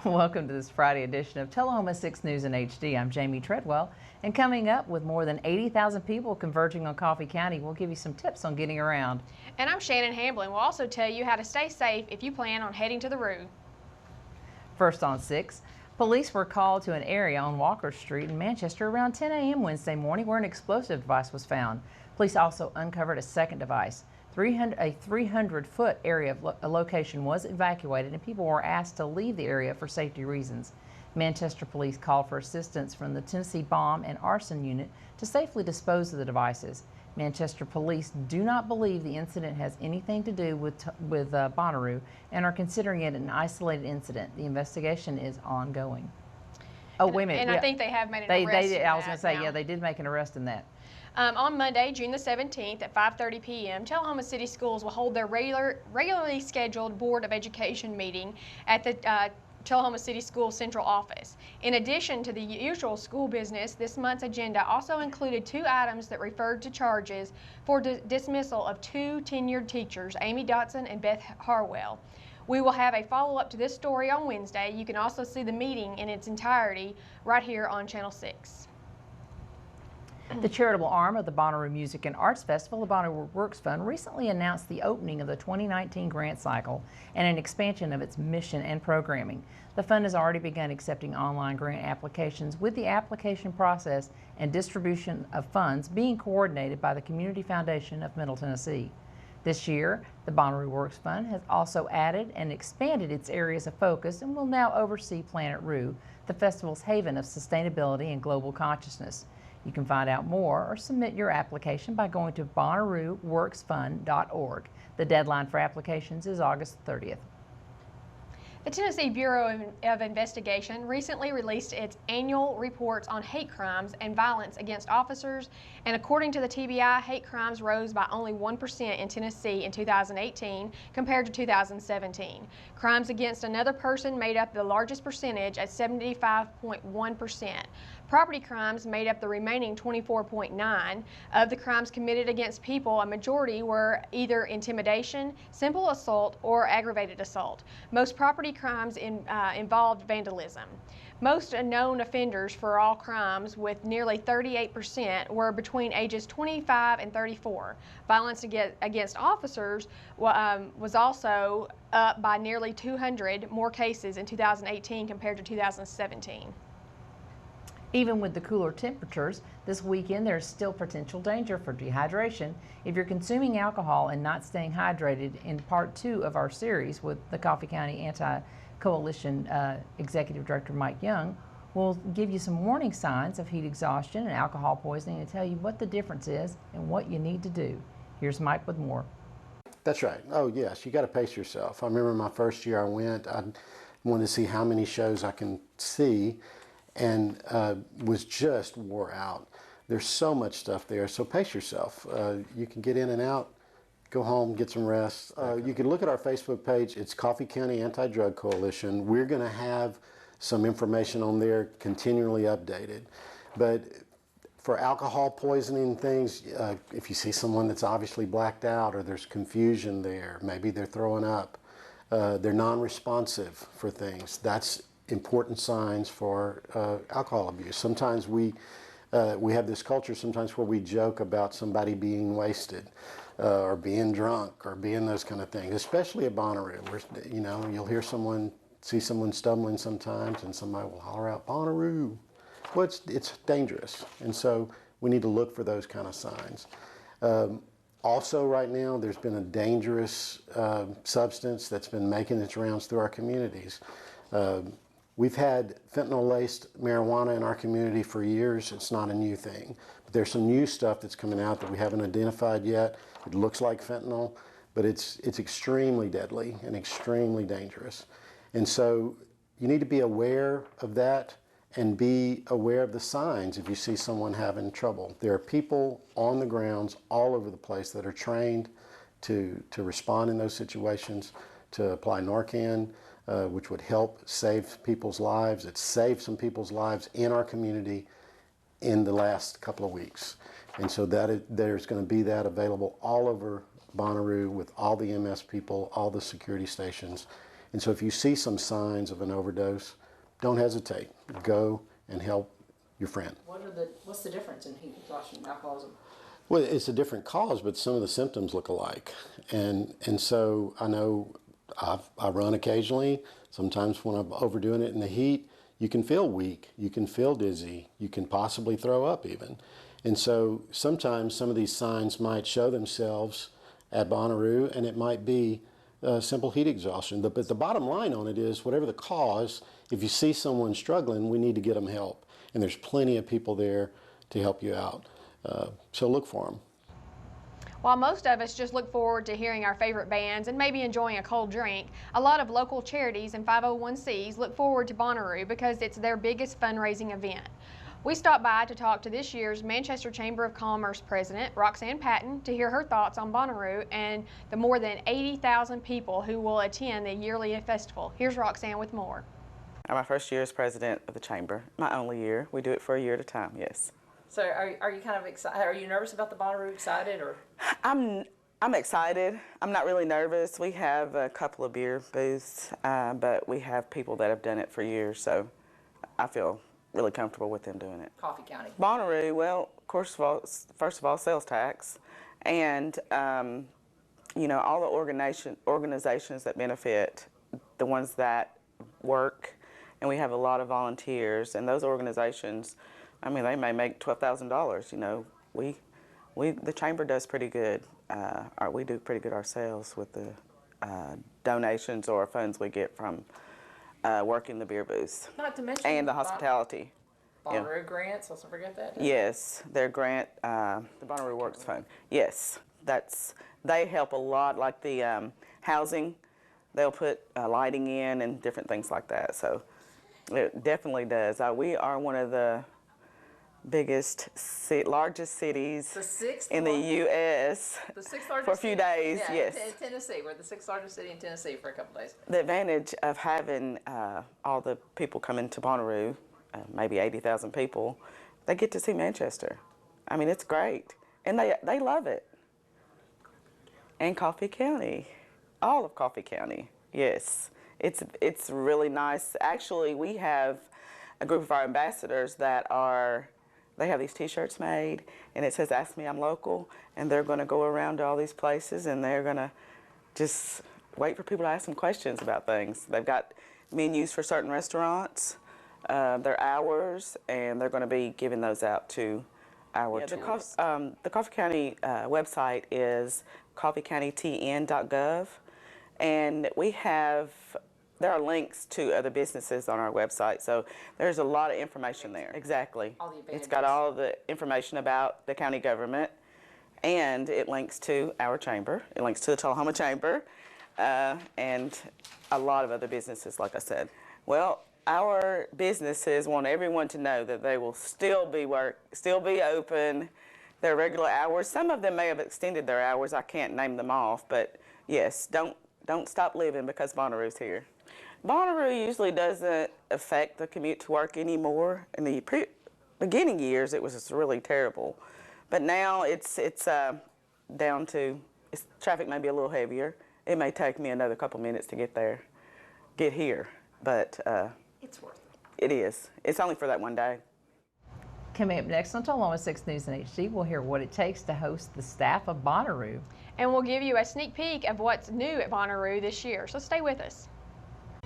Welcome to this Friday edition of Tullahoma 6 News in HD. I'm Jamie Treadwell, and coming up, with more than 80,000 people converging on Coffee County, we'll give you some tips on getting around. And I'm Shannon Hamblin. We'll also tell you how to stay safe if you plan on heading to the Roo. First on 6, police were called to an area on Walker Street in Manchester around 10 a.m. Wednesday morning where an explosive device was found. Police also uncovered a second device. A 300-foot area of location was evacuated and people were asked to leave the area for safety reasons. Manchester police called for assistance from the Tennessee Bomb and Arson Unit to safely dispose of the devices. Manchester police do not believe the incident has anything to do with Bonnaroo and are considering it an isolated incident. The investigation is ongoing. Oh, wait a minute. And I think they have made an arrest. I was going to say, yeah, they did make an arrest in that. On Monday, June the 17th at 5:30 p.m., Tullahoma City Schools will hold their regularly scheduled Board of Education meeting at the Tullahoma City School Central Office. In addition to the usual school business, this month's agenda also included 2 items that referred to charges for dismissal of 2 tenured teachers, Amy Dotson and Beth Harwell. We will have a follow-up to this story on Wednesday. You can also see the meeting in its entirety right here on Channel 6. The charitable arm of the Bonnaroo Music and Arts Festival, the Bonnaroo Works Fund, recently announced the opening of the 2019 grant cycle and an expansion of its mission and programming. The fund has already begun accepting online grant applications, with the application process and distribution of funds being coordinated by the Community Foundation of Middle Tennessee. This year, the Bonnaroo Works Fund has also added and expanded its areas of focus and will now oversee Planet Roo, the festival's haven of sustainability and global consciousness. You can find out more or submit your application by going to BonnarooWorksFund.org. The deadline for applications is August 30th. The Tennessee Bureau of Investigation recently released its annual reports on hate crimes and violence against officers, and according to the TBI, hate crimes rose by only 1% in Tennessee in 2018 compared to 2017. Crimes against another person made up the largest percentage at 75.1%. Property crimes made up the remaining 24.9%. Of the crimes committed against people, a majority were either intimidation, simple assault, or aggravated assault. Most property crimes involved vandalism. Most known offenders for all crimes, with nearly 38%, were between ages 25 and 34. Violence against officers was also up by nearly 200 more cases in 2018 compared to 2017. Even with the cooler temperatures this weekend, there's still potential danger for dehydration. If you're consuming alcohol and not staying hydrated, in part 2 of our series with the Coffee County Anti-Coalition Executive Director Mike Young, we'll give you some warning signs of heat exhaustion and alcohol poisoning and tell you what the difference is and what you need to do. Here's Mike with more. That's right. Oh yes, you got to pace yourself. I remember my first year I wanted to see how many shows I can see, and was just wore out. There's so much stuff there, so pace yourself. You can get in and out, go home, get some rest. You can look at our Facebook page. It's Coffee County Anti-Drug Coalition. We're going to have some information on there continually updated. But for alcohol poisoning things, if you see someone that's obviously blacked out or there's confusion there, maybe they're throwing up, they're non-responsive for things, that's important signs for alcohol abuse. Sometimes we have this culture sometimes where we joke about somebody being wasted or being drunk or being those kind of things, especially at Bonnaroo, where, you know, you'll see someone stumbling sometimes and somebody will holler out, "Bonnaroo." Well, it's dangerous, and so we need to look for those kind of signs. Also, right now, there's been a dangerous substance that's been making its rounds through our communities. We've had fentanyl-laced marijuana in our community for years. It's not a new thing. But there's some new stuff that's coming out that we haven't identified yet. It looks like fentanyl, but it's extremely deadly and extremely dangerous. And so you need to be aware of that and be aware of the signs if you see someone having trouble. There are people on the grounds all over the place that are trained to respond in those situations, to apply Narcan, which would help save people's lives. It's saved some people's lives in our community in the last couple of weeks. And so there's going to be that available all over Bonnaroo with all the MS people, all the security stations. And so if you see some signs of an overdose, don't hesitate. Go and help your friend. What's the difference in heat exhaustion and alcoholism? Well, it's a different cause, but some of the symptoms look alike. And so I know I run occasionally. Sometimes when I'm overdoing it in the heat, you can feel weak, you can feel dizzy, you can possibly throw up even. And so sometimes some of these signs might show themselves at Bonnaroo, and it might be simple heat exhaustion. But the bottom line on it is, whatever the cause, if you see someone struggling, we need to get them help. And there's plenty of people there to help you out. So look for them. While most of us just look forward to hearing our favorite bands and maybe enjoying a cold drink, a lot of local charities and 501c look forward to Bonnaroo because it's their biggest fundraising event. We stopped by to talk to this year's Manchester Chamber of Commerce President, Roxanne Patton, to hear her thoughts on Bonnaroo and the more than 80,000 people who will attend the yearly festival. Here's Roxanne with more. My first year as president of the chamber, my only year. We do it for a year at a time, yes. So are you kind of excited? Are you nervous about the Bonnaroo? Excited or? I'm excited. I'm not really nervous. We have a couple of beer booths, but we have people that have done it for years, so I feel really comfortable with them doing it. Coffee County. Bonnaroo, well, of course, first of all, sales tax, and you know, all the organizations that benefit, the ones that work, and we have a lot of volunteers, and those organizations, I mean, they may make $12,000. You know, the chamber does pretty good. We do pretty good ourselves with the donations or funds we get from working the beer booths. Not to mention and the hospitality. Bonnaroo grants. Let's not forget that. Yes, their grant, the Bonnaroo Works Fund. Yes, they help a lot. Like the housing, they'll put lighting in and different things like that. So it definitely does. We are one of the biggest, largest cities in the U.S. The sixth largest for a few days, yeah, yes. In Tennessee. We're the sixth largest city in Tennessee for a couple days. The advantage of having all the people coming to Bonnaroo, maybe 80,000 people, they get to see Manchester. I mean, it's great. And they love it. And Coffee County, all of Coffee County, yes. It's really nice. Actually, we have a group of our ambassadors that they have these T-shirts made, and it says, "Ask me, I'm local," and they're going to go around to all these places, and they're going to just wait for people to ask them questions about things. They've got menus for certain restaurants, their hours, and they're going to be giving those out to our tourists. The Coffee County website is coffeecountytn.gov, and there are links to other businesses on our website, so there's a lot of information there. Exactly. It's got all the information about the county government, and it links to our chamber. It links to the Tullahoma Chamber, and a lot of other businesses, like I said. Well, our businesses want everyone to know that they will still be open, their regular hours. Some of them may have extended their hours. I can't name them off, but yes, don't stop living because Bonnaroo's here. Bonnaroo usually doesn't affect the commute to work anymore. In the beginning years, it was just really terrible. But now it's down to, traffic may be a little heavier. It may take me another couple minutes to get here, but it's worth it. It is. It's only for that one day. Coming up next on Tullahoma 6 News and HD, we'll hear what it takes to host the staff of Bonnaroo. And we'll give you a sneak peek of what's new at Bonnaroo this year, so stay with us.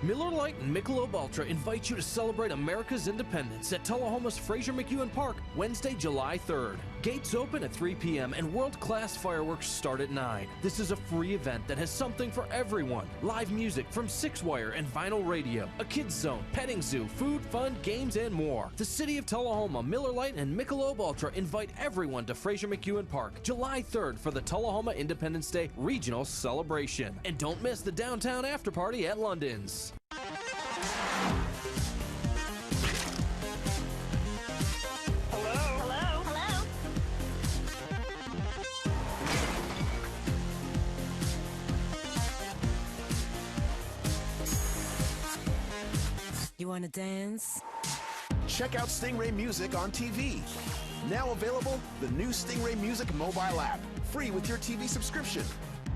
Miller Lite and Michelob Ultra invite you to celebrate America's independence at Tullahoma's Fraser McEwen Park, Wednesday, July 3rd. Gates open at 3 p.m. and world-class fireworks start at 9. This is a free event that has something for everyone. Live music from 6-wire and vinyl radio, a kids zone, petting zoo, food, fun, games, and more. The City of Tullahoma, Miller Lite, and Michelob Ultra invite everyone to Fraser McEwen Park, July 3rd for the Tullahoma Independence Day Regional Celebration. And don't miss the downtown after-party at London's. You wanna dance? Check out Stingray Music on TV. Now available, the new Stingray Music mobile app, free with your TV subscription.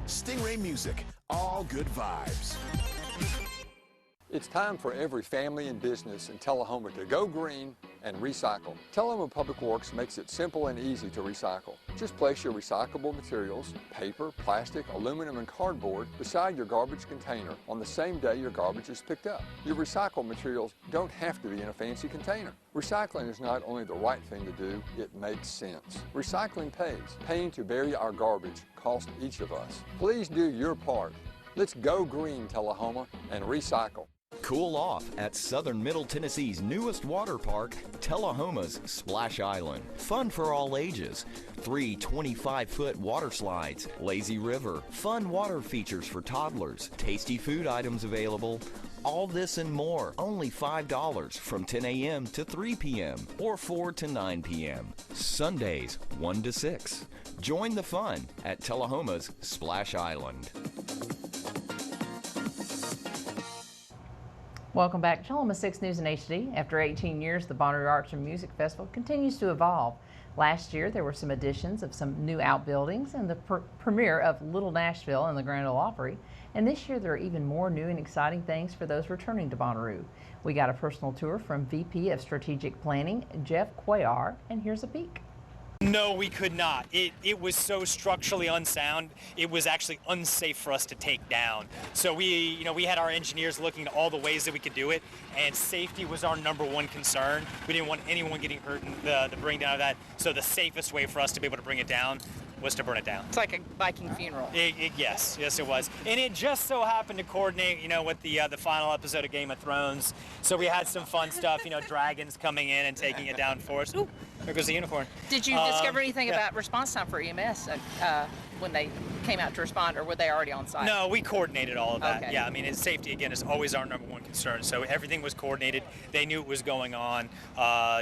Stingray Music, all good vibes. It's time for every family and business in Tullahoma to go green and recycle. Tullahoma Public Works makes it simple and easy to recycle. Just place your recyclable materials, paper, plastic, aluminum, and cardboard beside your garbage container on the same day your garbage is picked up. Your recycled materials don't have to be in a fancy container. Recycling is not only the right thing to do, it makes sense. Recycling pays. Paying to bury our garbage costs each of us. Please do your part. Let's go green, Tullahoma, and recycle. Cool off at Southern Middle Tennessee's newest water park, Tullahoma's Splash Island. Fun for all ages. 3 25-foot water slides, lazy river, fun water features for toddlers, tasty food items available. All this and more, only $5 from 10 a.m. to 3 p.m. or 4 to 9 p.m. Sundays, 1 to 6. Join the fun at Tullahoma's Splash Island. Welcome back to Tullahoma 6 News and HD. After 18 years, the Bonnaroo Arts and Music Festival continues to evolve. Last year, there were some additions of some new outbuildings and the premiere of Little Nashville and the Grand Ole Opry. And this year, there are even more new and exciting things for those returning to Bonnaroo. We got a personal tour from VP of Strategic Planning, Jeff Cuellar, and here's a peek. No, we could not. It was so structurally unsound. It was actually unsafe for us to take down. So we had our engineers looking at all the ways that we could do it, and safety was our #1 concern. We didn't want anyone getting hurt in the bring down of that. So the safest way for us to be able to bring it down was to burn it down. It's like a Viking funeral. Yes, it was. And it just so happened to coordinate, with the final episode of Game of Thrones. So we had some fun stuff, dragons coming in and taking it down for us. Ooh, there goes the unicorn. Did you discover anything about response time for EMS when they came out to respond, or were they already on site? No, we coordinated all of that. Okay. Yeah, I mean, safety, again, is always our #1 concern. So everything was coordinated. They knew it was going on,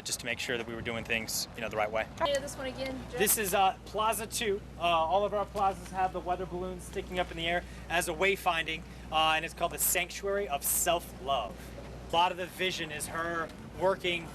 just to make sure that we were doing things, the right way. This one again, Jeff? This is Plaza 2. All of our plazas have the weather balloons sticking up in the air as a wayfinding, and it's called the Sanctuary of Self-Love. A lot of the vision is her working,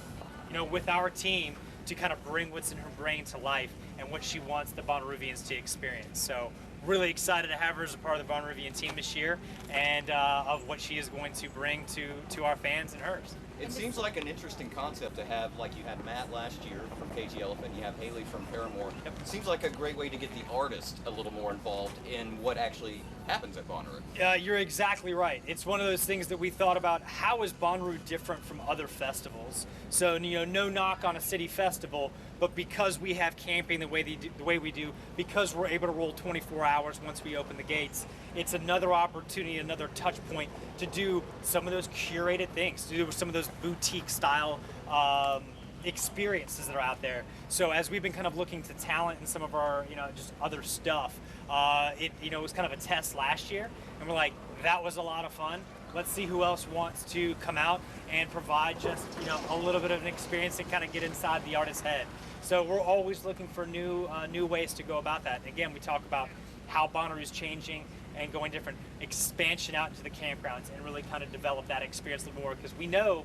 with our team to kind of bring what's in her brain to life and what she wants the Bonnaroovians to experience. So really excited to have her as a part of the Bonnaroovian team this year, and of what she is going to bring to our fans and hers. It seems like an interesting concept to have, like you had Matt last year from KG Elephant, you have Haley from Paramore. Yep. It seems like a great way to get the artist a little more involved in what actually happens at Bonnaroo. You're exactly right. It's one of those things that we thought about, how is Bonnaroo different from other festivals? So, no knock on a city festival, but because we have camping the way we do, because we're able to roll 24 hours once we open the gates, it's another opportunity, another touch point to do some of those curated things, to do some of those boutique style experiences that are out there. So as we've been kind of looking to talent and some of our, just other stuff, it was kind of a test last year, and we're like, that was a lot of fun. Let's see who else wants to come out and provide just, a little bit of an experience and kind of get inside the artist's head. So we're always looking for new ways to go about that. And again, we talk about how Bonnaroo is changing and going different, expansion out into the campgrounds and really kind of develop that experience a little more, because we know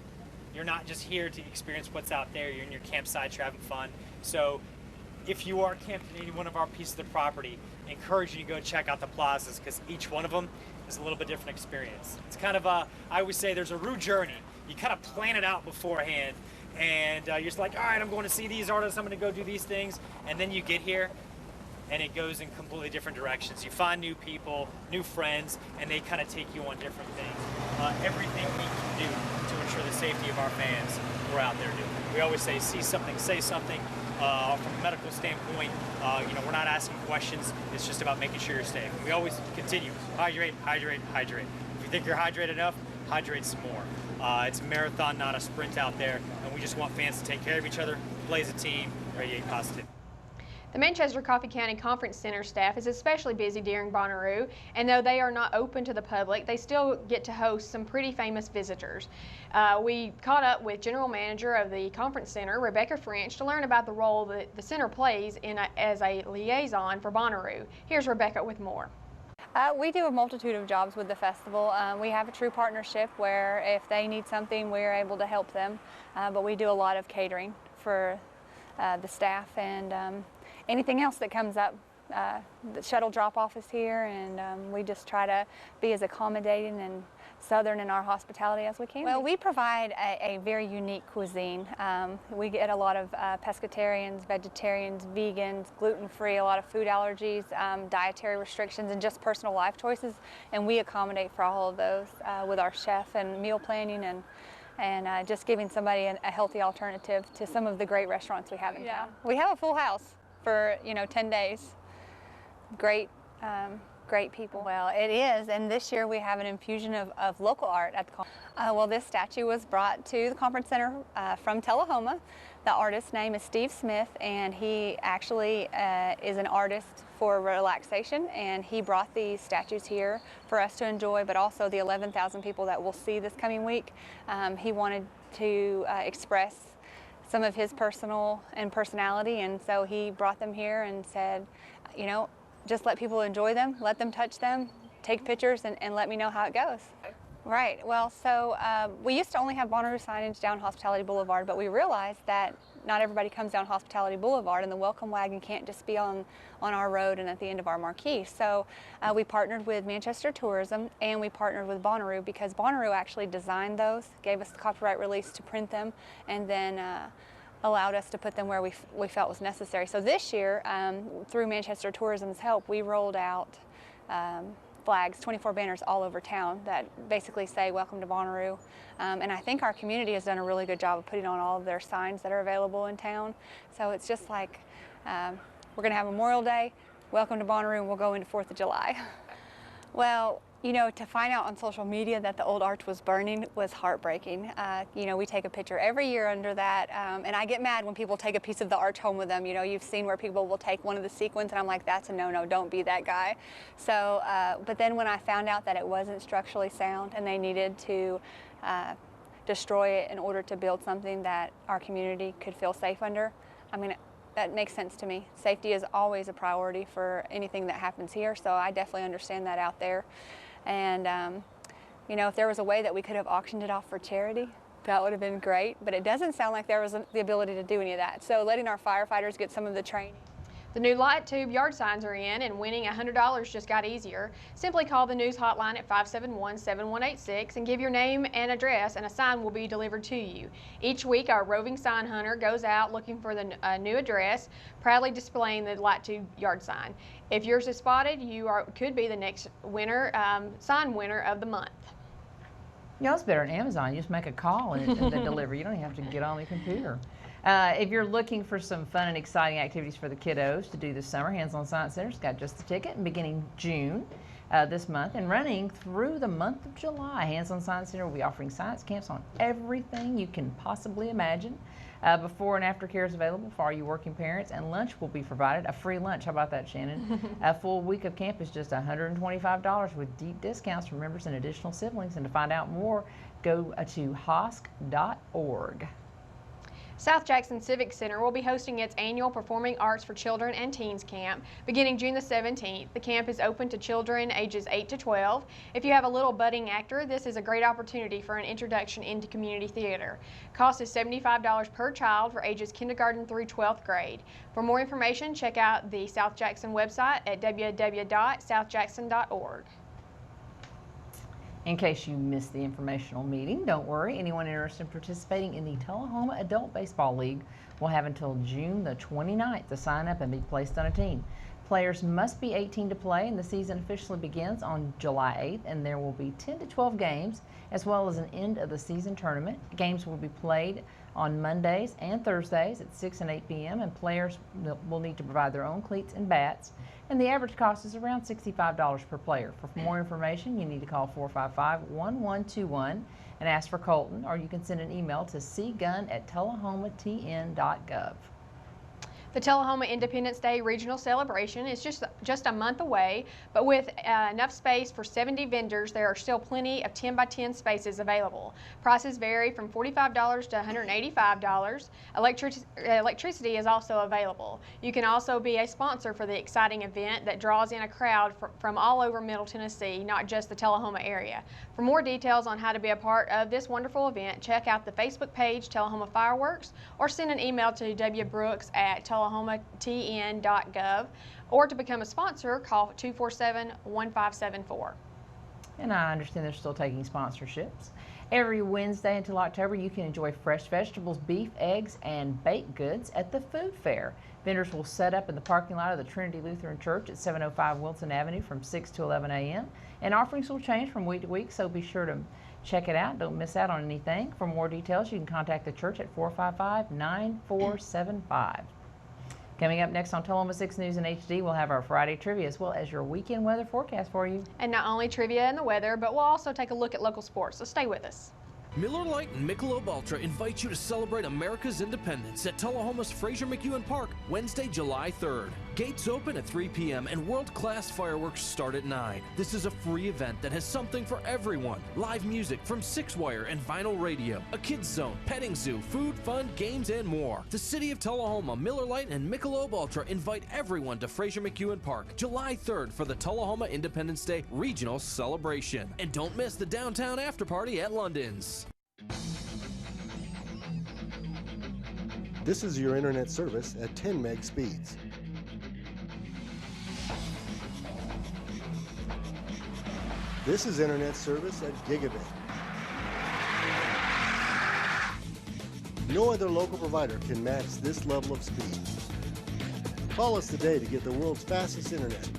you're not just here to experience what's out there. You're in your campsite, you're having fun. So if you are camped in any one of our pieces of property, I encourage you to go check out the plazas, because each one of them is a little bit different experience. It's kind of I always say there's a route journey. You kind of plan it out beforehand, and you're just like, all right, I'm going to see these artists, I'm going to go do these things, and then you get here, and it goes in completely different directions. You find new people, new friends, and they kind of take you on different things. Everything we can do to ensure the safety of our fans, we're out there doing. We always say, see something, say something. From a medical standpoint, we're not asking questions. It's just about making sure you're safe. And we always continue, hydrate, hydrate, hydrate. If you think you're hydrated enough, hydrate some more. It's a marathon, not a sprint out there, and we just want fans to take care of each other, play as a team, radiate positivity. The Manchester Coffee County Conference Center staff is especially busy during Bonnaroo, and though they are not open to the public, they still get to host some pretty famous visitors. We caught up with General Manager of the Conference Center, Rebecca French, to learn about the role that the center plays as a liaison for Bonnaroo. Here's Rebecca with more. We do a multitude of jobs with the festival. We have a true partnership where if they need something, we're able to help them, but we do a lot of catering for the staff, and anything else that comes up. The shuttle drop-off is here, and we just try to be as accommodating and Southern in our hospitality as we can. Well, we provide a very unique cuisine. We get a lot of pescatarians, vegetarians, vegans, gluten-free, a lot of food allergies, dietary restrictions, and just personal life choices. And we accommodate for all of those with our chef and meal planning and just giving somebody a healthy alternative to some of the great restaurants we have in town. We have a full house for 10 days. Great. Great people. Well, it is, and this year we have an infusion of local art at the conference. Well, this statue was brought to the conference center from Tullahoma. The artist's name is Steve Smith, and he actually is an artist for relaxation, and he brought these statues here for us to enjoy, but also the 11,000 people that we'll see this coming week. He wanted to express some of his personality, and so he brought them here and said, just let people enjoy them, let them touch them, take pictures, and let me know how it goes. Right, well, so we used to only have Bonnaroo signage down Hospitality Boulevard, but we realized that not everybody comes down Hospitality Boulevard, and the welcome wagon can't just be on our road and at the end of our marquee. So we partnered with Manchester Tourism, and we partnered with Bonnaroo, because Bonnaroo actually designed those, gave us the copyright release to print them, and then allowed us to put them where we felt was necessary. So this year, through Manchester Tourism's help, we rolled out flags, 24 banners all over town that basically say welcome to Bonnaroo. And I think our community has done a really good job of putting on all of their signs that are available in town. So it's just like, we're going to have Memorial Day, welcome to Bonnaroo, and we'll go into 4th of July. Well, to find out on social media that the old arch was burning was heartbreaking. We take a picture every year under that, and I get mad when people take a piece of the arch home with them. You've seen where people will take one of the sequins, and I'm like, that's a no-no, don't be that guy. So, but then when I found out that it wasn't structurally sound and they needed to destroy it in order to build something that our community could feel safe under, that makes sense to me. Safety is always a priority for anything that happens here, so I definitely understand that out there. And, if there was a way that we could have auctioned it off for charity, that would have been great, but it doesn't sound like there was the ability to do any of that. So letting our firefighters get some of the training. The new light tube yard signs are in, and winning $100 just got easier. Simply call the news hotline at 571-7186 and give your name and address, and a sign will be delivered to you. Each week, our roving sign hunter goes out looking for the new address, proudly displaying the light tube yard sign. If yours is spotted, you could be the next winner, sign winner of the month. It's better than Amazon. You just make a call and they deliver. You don't even have to get on the computer. If you're looking for some fun and exciting activities for the kiddos to do this summer, Hands On Science Center's got just the ticket, and beginning June this month and running through the month of July. Hands On Science Center will be offering science camps on everything you can possibly imagine. Before and after care is available for all you working parents, and lunch will be provided, a free lunch. How about that, Shannon? A full week of camp is just $125 with deep discounts for members and additional siblings. And to find out more, go to HOSC.org. South Jackson Civic Center will be hosting its annual Performing Arts for Children and Teens camp beginning June the 17th. The camp is open to children ages 8 to 12. If you have a little budding actor, this is a great opportunity for an introduction into community theater. Cost is $75 per child for ages kindergarten through 12th grade. For more information, check out the South Jackson website at www.southjackson.org. In case you missed the informational meeting, don't worry. Anyone interested in participating in the Tullahoma Adult Baseball League will have until June the 29th to sign up and be placed on a team. Players must be 18 to play, and the season officially begins on July 8th, and there will be 10 to 12 games, as well as an end of the season tournament. Games will be played on Mondays and Thursdays at 6 and 8 p.m., and players will need to provide their own cleats and bats. And the average cost is around $65 per player. For more information, you need to call 455-1121 and ask for Colton, or you can send an email to cgun@tullahomatn.gov. The Tullahoma Independence Day Regional Celebration is just a month away, but with enough space for 70 vendors, there are still plenty of 10 by 10 spaces available. Prices vary from $45 to $185. Electricity is also available. You can also be a sponsor for the exciting event that draws in a crowd from all over Middle Tennessee, not just the Tullahoma area. For more details on how to be a part of this wonderful event, check out the Facebook page Tullahoma Fireworks, or send an email to wbrooks@tullahomatn.gov, or to become a sponsor, call 247-1574. And I understand they're still taking sponsorships. Every Wednesday until October, you can enjoy fresh vegetables, beef, eggs, and baked goods at the food fair. Vendors will set up in the parking lot of the Trinity Lutheran Church at 705 Wilson Avenue from 6 to 11 a.m. And offerings will change from week to week, so be sure to check it out. Don't miss out on anything. For more details, you can contact the church at 455-9475. Coming up next on Tullahoma 6 News in HD, we'll have our Friday trivia as well as your weekend weather forecast for you. And not only trivia and the weather, but we'll also take a look at local sports, so stay with us. Miller Lite and Michelob Ultra invite you to celebrate America's independence at Tullahoma's Fraser McEwen Park, Wednesday, July 3rd. Gates open at 3 p.m. and world-class fireworks start at 9. This is a free event that has something for everyone. Live music from 6-wire and vinyl radio, a kids zone, petting zoo, food, fun, games, and more. The City of Tullahoma, Miller Lite, and Michelob Ultra invite everyone to Fraser McEwen Park, July 3rd for the Tullahoma Independence Day Regional Celebration. And don't miss the downtown after party at London's. This is your internet service at 10 meg speeds. This is internet service at gigabit. No other local provider can match this level of speed. Call us today to get the world's fastest internet.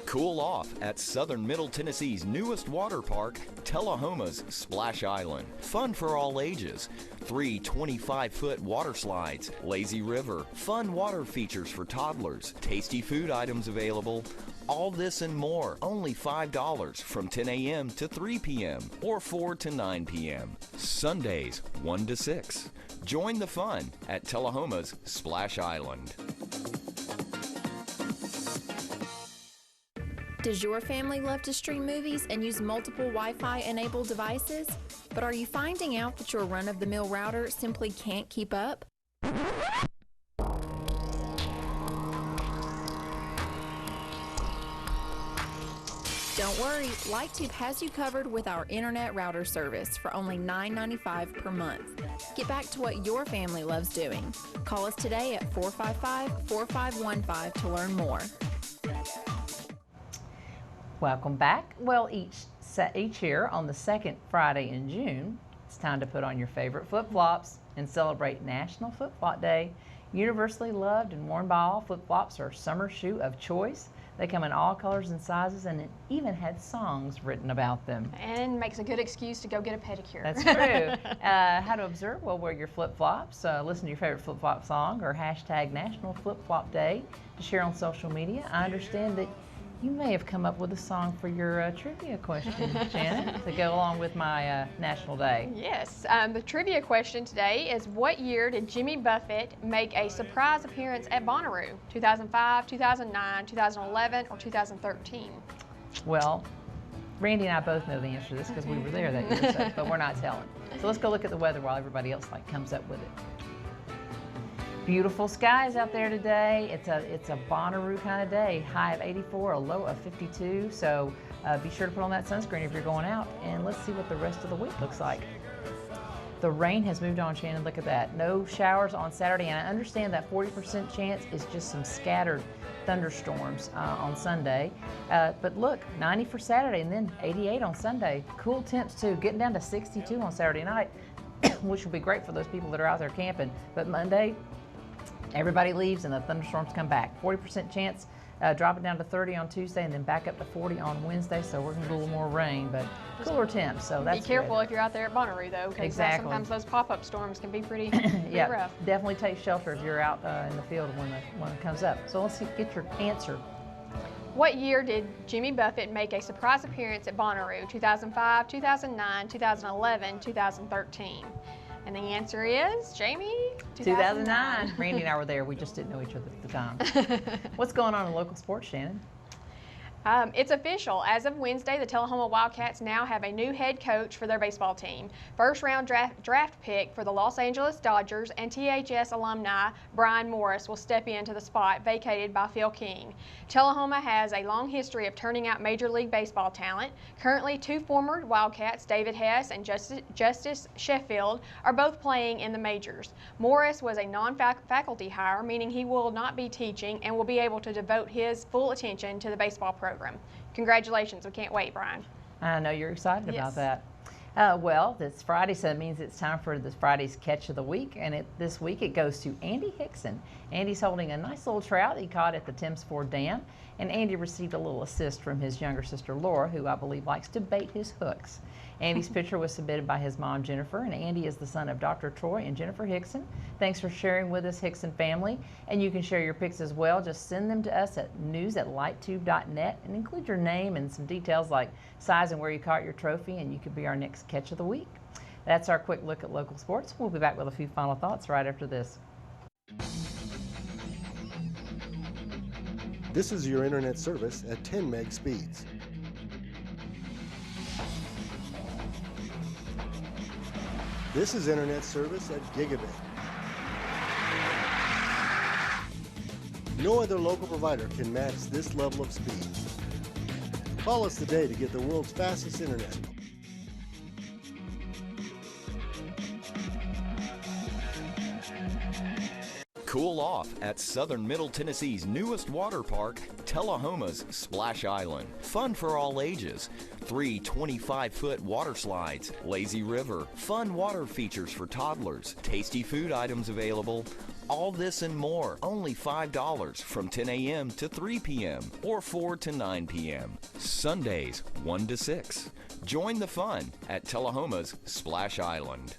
Cool off at Southern Middle Tennessee's newest water park, Tullahoma's Splash Island. Fun for all ages. 3 25-foot water slides, lazy river, fun water features for toddlers, tasty food items available. All this and more, only $5 from 10 a.m. to 3 p.m. or 4 to 9 p.m. Sundays, 1 to 6. Join the fun at Tullahoma's Splash Island. Does your family love to stream movies and use multiple Wi-Fi enabled devices? But are you finding out that your run-of-the-mill router simply can't keep up? Don't worry, LightTube has you covered with our internet router service for only $9.95 per month. Get back to what your family loves doing. Call us today at 455-4515 to learn more. Welcome back. Well, each year on the second Friday in June, it's time to put on your favorite flip-flops and celebrate National Flip-Flop Day. Universally loved and worn by all, flip-flops are summer shoe of choice. They come in all colors and sizes, and it even had songs written about them. And makes a good excuse to go get a pedicure. That's true. How to observe? Well, wear your flip-flops, listen to your favorite flip-flop song, or hashtag National Flip-Flop Day to share on social media. I understand that you may have come up with a song for your trivia question, Shannon, to go along with my National Day. Yes. The trivia question today is, what year did Jimmy Buffett make a surprise appearance at Bonnaroo? 2005, 2009, 2011, or 2013? Well, Randy and I both know the answer to this because we were there that year, so, but we're not telling. So let's go look at the weather while everybody else comes up with it. Beautiful skies out there today. It's a Bonnaroo kind of day. High of 84, a low of 52. So be sure to put on that sunscreen if you're going out. And let's see what the rest of the week looks like. The rain has moved on, Shannon. Look at that. No showers on Saturday, and I understand that 40% chance is just some scattered thunderstorms on Sunday. But look, 90 for Saturday, and then 88 on Sunday. Cool temps too, getting down to 62 on Saturday night, which will be great for those people that are out there camping. But Monday, everybody leaves and the thunderstorms come back. 40% chance, dropping down to 30 on Tuesday and then back up to 40 on Wednesday. So we're going to get a little more rain, but cooler temps. So that's be careful good. if you're out there at Bonnaroo, though, because sometimes those pop-up storms can be pretty, yeah, rough. Definitely take shelter if you're out in the field when it comes up. So let's get your answer. What year did Jimmy Buffett make a surprise appearance at Bonnaroo? 2005, 2009, 2011, 2013? And the answer is, Jamie? 2009. Randy and I were there. We just didn't know each other at the time. What's going on in local sports, Shannon? It's official. As of Wednesday, the Tullahoma Wildcats now have a new head coach for their baseball team. First-round draft pick for the Los Angeles Dodgers and THS alumni Brian Morris will step into the spot vacated by Phil King. Tullahoma has a long history of turning out Major League Baseball talent. Currently, two former Wildcats, David Hess and Justice Sheffield, are both playing in the majors. Morris was a non-faculty hire, meaning he will not be teaching and will be able to devote his full attention to the baseball program. Congratulations. We can't wait, Brian. I know you're excited Yes. about that. Well, it's Friday, so it means it's time for this Friday's Catch of the Week, and this week it goes to Andy Hickson. Andy's holding a nice little trout he caught at the Thames Ford Dam, and Andy received a little assist from his younger sister Laura, who I believe likes to bait his hooks. Andy's picture was submitted by his mom Jennifer, and Andy is the son of Dr. Troy and Jennifer Hickson. Thanks for sharing with us, Hickson family, and you can share your pics as well. Just send them to us at news@lighttube.net and include your name and some details like size and where you caught your trophy, and you could be our next Catch of the Week. That's our quick look at local sports. We'll be back with a few final thoughts right after this. This is your internet service at 10 meg speeds. This is internet service at gigabit. No other local provider can match this level of speed. Call us today to get the world's fastest internet. Cool off at Southern Middle Tennessee's newest water park, Tullahoma's Splash Island. Fun for all ages. 3 25-foot water slides, lazy river, fun water features for toddlers, tasty food items available. All this and more, only $5 from 10 a.m. to 3 p.m. or 4 to 9 p.m. Sundays, 1 to 6. Join the fun at Tullahoma's Splash Island.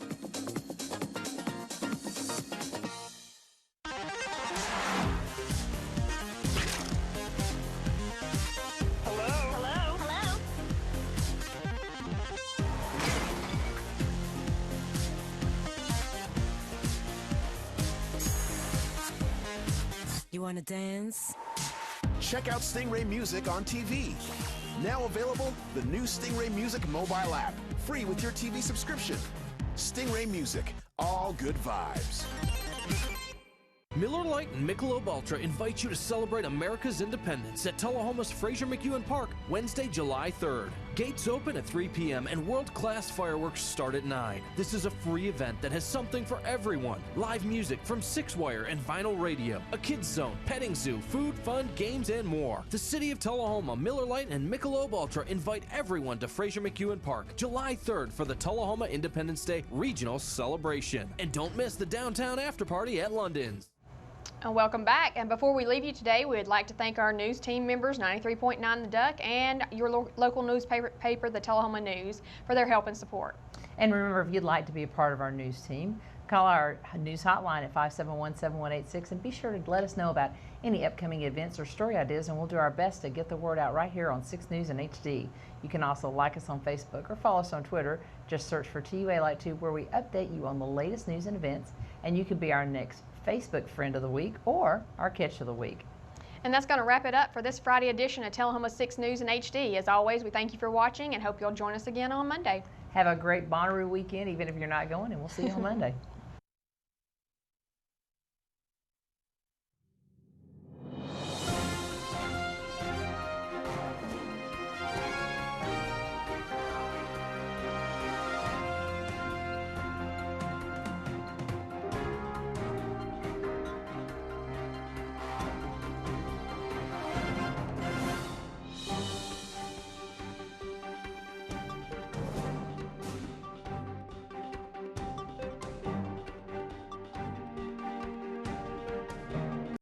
You wanna dance? Check out Stingray Music on TV. Now available, the new Stingray Music mobile app, free with your TV subscription. Stingray Music, all good vibes. Miller Lite and Michelob Ultra invite you to celebrate America's independence at Tullahoma's Fraser McEwen Park, Wednesday, July 3rd. Gates open at 3 p.m. and world-class fireworks start at 9. This is a free event that has something for everyone. Live music from 6-wire and vinyl radio, a kids zone, petting zoo, food, fun, games, and more. The City of Tullahoma, Miller Lite, and Michelob Ultra invite everyone to Fraser McEwen Park, July 3rd for the Tullahoma Independence Day Regional Celebration. And don't miss the downtown after-party at London's. And welcome back. And before we leave you today, we would like to thank our news team members, 93.9 The Duck, and your local newspaper, the Tullahoma News, for their help and support. And remember, if you'd like to be a part of our news team, call our news hotline at 571-7186 and be sure to let us know about any upcoming events or story ideas, and we'll do our best to get the word out right here on 6 News and HD. You can also like us on Facebook or follow us on Twitter. Just search for TUA Light Tube, where we update you on the latest news and events, and you could be our next Facebook Friend of the Week or our Catch of the Week. And that's going to wrap it up for this Friday edition of Tullahoma 6 News in HD. As always, we thank you for watching and hope you'll join us again on Monday. Have a great Bonnaroo weekend, even if you're not going, and we'll see you on Monday.